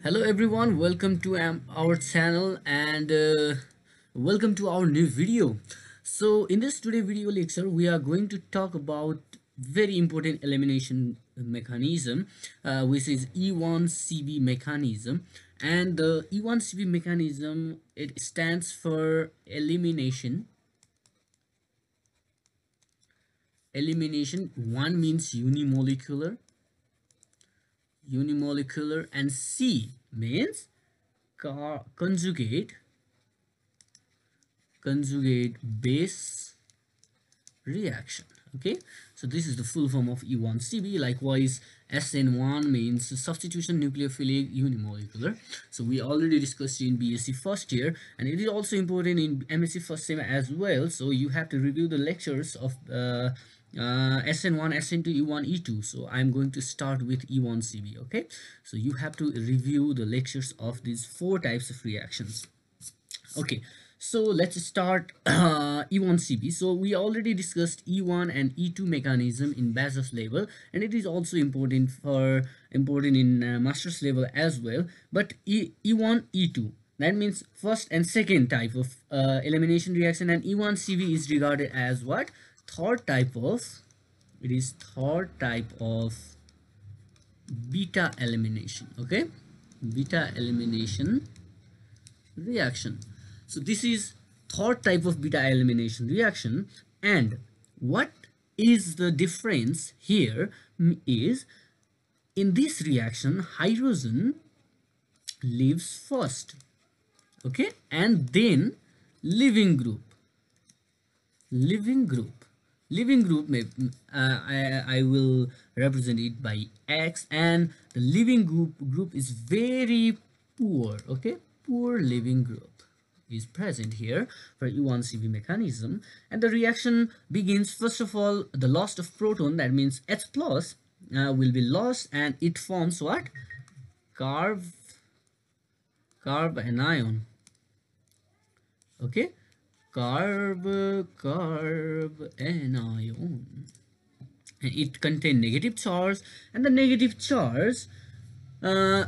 Hello everyone, welcome to our channel and welcome to our new video. So in this today video lecture we are going to talk about very important elimination mechanism, which is E1CB mechanism. And the E1CB mechanism, it stands for elimination. One means unimolecular, and C means conjugate base reaction. Okay, so this is the full form of E1CB. Likewise, SN1 means substitution nucleophilic unimolecular. So we already discussed in BSc first year, and it is also important in MSc first sem as well. So you have to review the lectures of SN1, SN2, E1, E2. So I'm going to start with E1CB. Okay, so you have to review the lectures of these four types of reactions. Okay, so let's start E1CB. So we already discussed E1 and E2 mechanism in bachelor's level, and it is also important in master's level as well. But E1, E2, that means first and second type of elimination reaction, and E1CB is regarded as what? Third type of, it is third type of beta elimination. Okay, beta elimination reaction. So this is third type of beta elimination reaction. And what is the difference here is, in this reaction hydrogen leaves first, okay, and then leaving group may I will represent it by X, and the leaving group is very poor. Okay, poor leaving group is present here for E1CB mechanism, and the reaction begins. First of all, the loss of proton, that means H plus will be lost, and it forms what? Carb anion. Okay, carb anion. It contains negative charge, and the negative charge uh,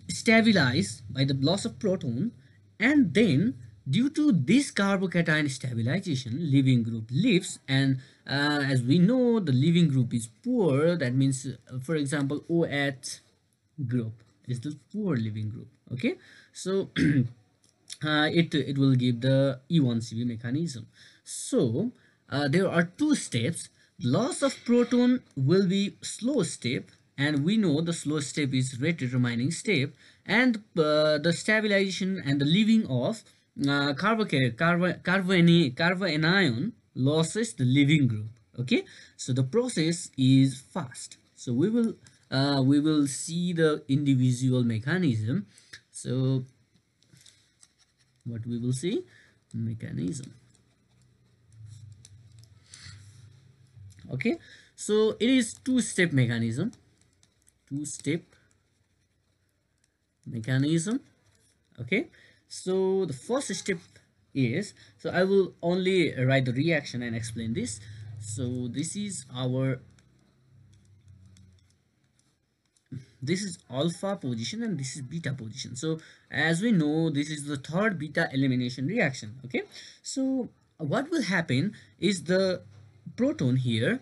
stabilized by the loss of proton, and then due to this carbocation stabilization, leaving group leaves. And as we know, the leaving group is poor. That means, for example, OH group is the poor leaving group. Okay, so it will give the E1CB mechanism. So there are two steps. Loss of proton will be slow step, and we know the slow step is rate determining step, and the stabilization and the leaving of carbanion losses the leaving group. Okay, so the process is fast. So we will see the individual mechanism. So what we will see, mechanism. Okay, so it is two-step mechanism. Okay, so the first step is, so I will only write the reaction and explain this. So this is alpha position, and this is beta position. So as we know, this is the third beta elimination reaction. Okay, so what will happen is the proton here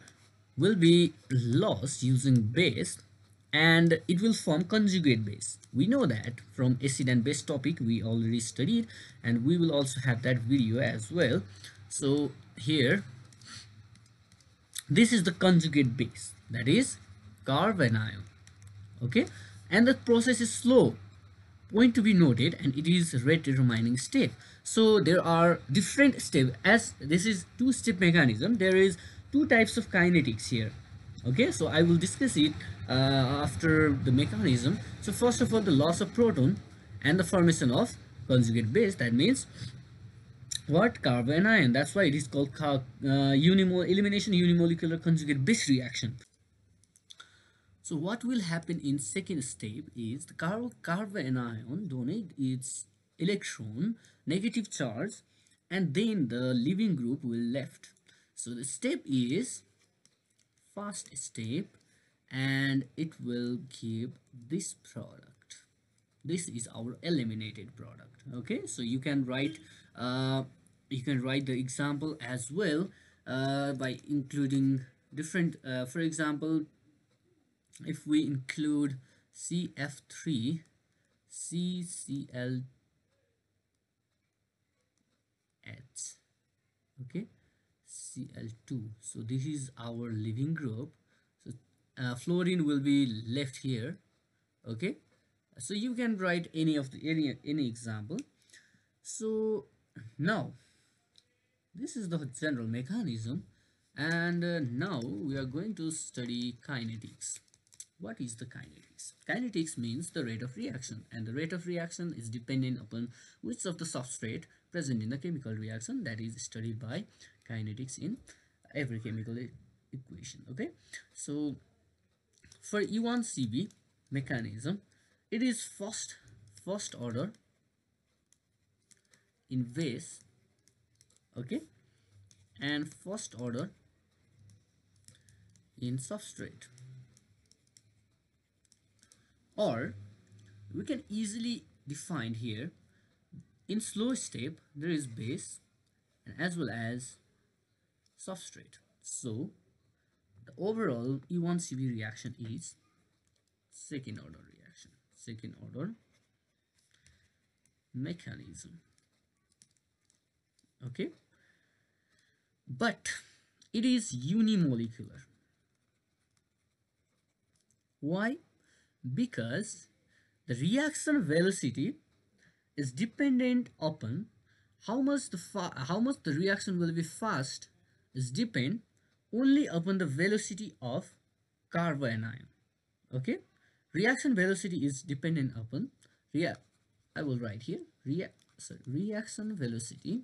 will be lost using base, and it will form conjugate base. We know that from acid and base topic we already studied, and we will also have that video as well. So here, this is the conjugate base, that is carbanion. Okay, and the process is slow, point to be noted, and it is rate determining step. So there are different steps. As this is two-step mechanism, there is two types of kinetics here. Okay, so I will discuss it after the mechanism. So first of all, the loss of proton and the formation of conjugate base, that means what? Carbanion. That's why it is called elimination unimolecular conjugate base reaction. So what will happen in second step is the carbanion donate its electron, negative charge, and then the leaving group will left. So the step is first step, and it will give this product. This is our eliminated product. Okay, so uh, you can write the example as well by including different for example, if we include CF3 CCl H, okay, Cl2, so this is our leaving group. So fluorine will be left here. Okay, so you can write any of the any example. So now this is the general mechanism, and now we are going to study kinetics. What is the kinetics? Kinetics means the rate of reaction, and the rate of reaction is dependent upon which of the substrate present in the chemical reaction. That is studied by kinetics in every chemical equation. Okay, so for E1CB mechanism, it is first order in base, okay, and first order in substrate, or we can easily define here in slow step there is base and as well as substrate. So the overall E1CB reaction is second order reaction, second order mechanism. Okay, but it is unimolecular. Why? Because the reaction velocity is dependent upon how much the reaction will be fast is depend only upon the velocity of carbanion. Okay, reaction velocity is dependent upon I will write here reaction velocity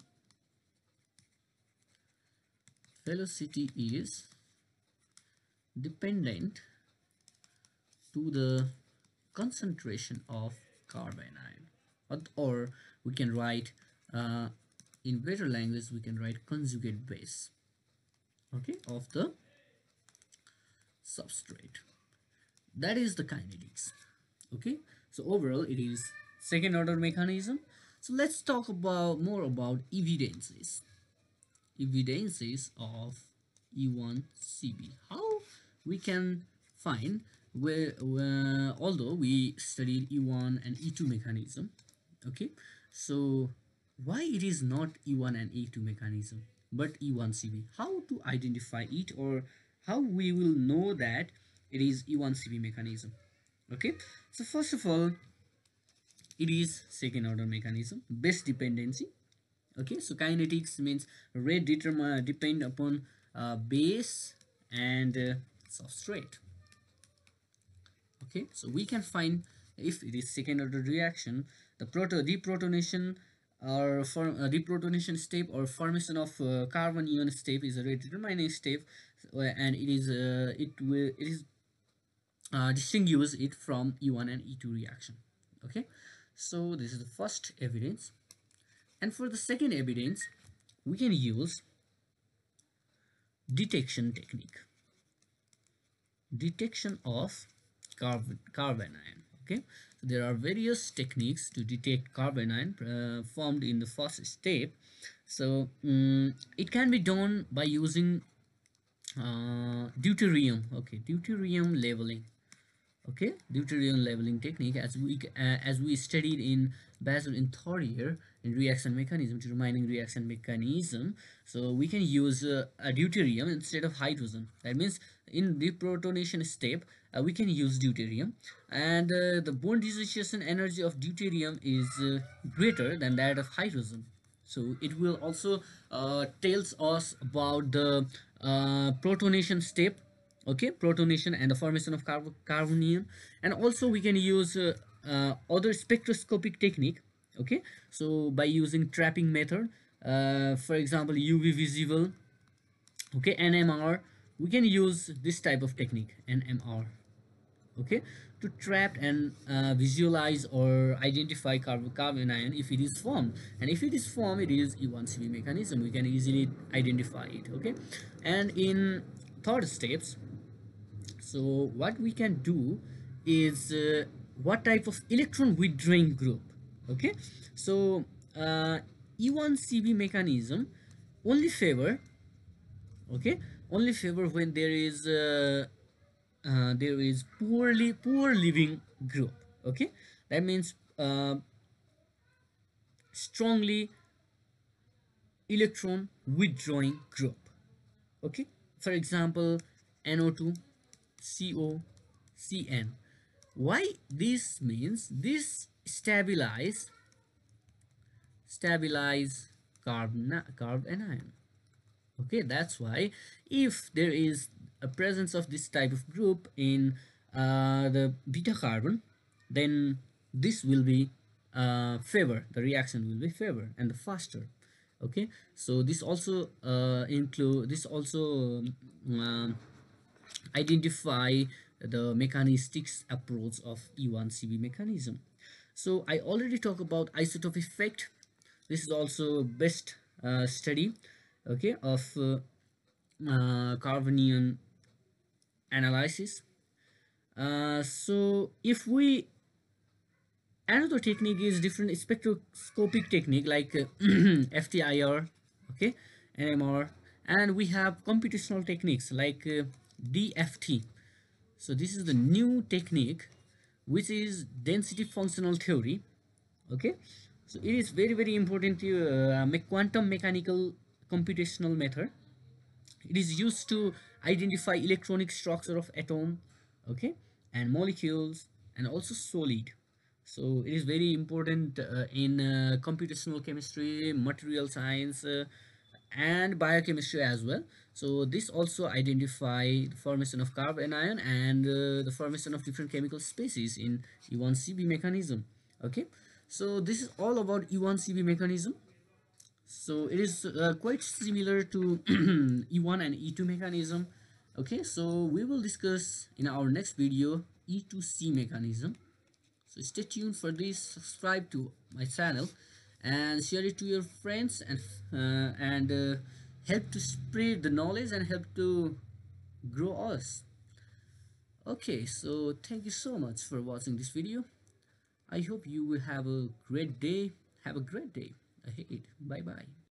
is dependent to the concentration of carbanion, or we can write in better language we can write conjugate base, okay, of the substrate. That is the kinetics. Okay, so overall it is second order mechanism. So let's talk about more about evidences of E1CB. How we can find where although we studied E1 and E2 mechanism, okay, so why it is not E1 and E2 mechanism but E1CB? How to identify it, or how we will know that it is E1CB mechanism? Okay, so first of all, it is second order mechanism, base dependency. Okay, so kinetics means rate depend upon base and substrate. Okay, so we can find if it is second order reaction, the deprotonation or deprotonation step or formation of carbon ion step is a rate determining step, and it is distinguish it from E1 and E2 reaction. Okay, so this is the first evidence, and for the second evidence we can use detection technique, detection of carbanion. Okay, so there are various techniques to detect carbanion formed in the first step. So it can be done by using deuterium. Okay, deuterium labeling. Okay, deuterium labeling technique, as we studied in Basel in third year in reaction mechanism, determining reaction mechanism. So we can use a deuterium instead of hydrogen. That means in the protonation step we can use deuterium, and the bond dissociation energy of deuterium is greater than that of hydrogen. So it will also tells us about the protonation step. Okay, protonation and the formation of carbonium, and also we can use other spectroscopic technique. Okay, so by using trapping method, for example UV visible, okay, NMR, we can use this type of technique, NMR, okay, to trap and visualize or identify carbon ion if it is formed, and if it is formed it is E1CB mechanism, we can easily identify it. Okay, and in third steps, so what we can do is what type of electron withdrawing group. Okay, so E1CB mechanism only favor, okay, only favor when there is poor living group. Okay, that means strongly electron withdrawing group. Okay, for example, NO2, CO, CN. Why this means this stabilize carbon anion. Okay, that's why if there is a presence of this type of group in the beta carbon, then this will be favor, the reaction will be favor and the faster. Okay, so this also include this also identify the mechanistics approach of E1CB mechanism. So I already talked about isotope effect. This is also best study, okay, of carbonium analysis. So if we another technique is different spectroscopic technique like FTIR, okay, NMR, and we have computational techniques like DFT. So this is the new technique, which is density functional theory. Okay, so it is very important to make quantum mechanical computational method. It is used to identify electronic structure of atom, okay, and molecules, and also solid. So it is very important in computational chemistry, material science, and biochemistry as well. So this also identify the formation of carbon ion and the formation of different chemical species in E1CB mechanism. Okay, so this is all about E1CB mechanism. So it is quite similar to E1 and E2 mechanism. Okay, so we will discuss in our next video E2C mechanism. So stay tuned for this, subscribe to my channel and share it to your friends and help to spread the knowledge and help to grow us. Okay, so thank you so much for watching this video. I hope you will have a great day. Have a great day ahead. Bye bye.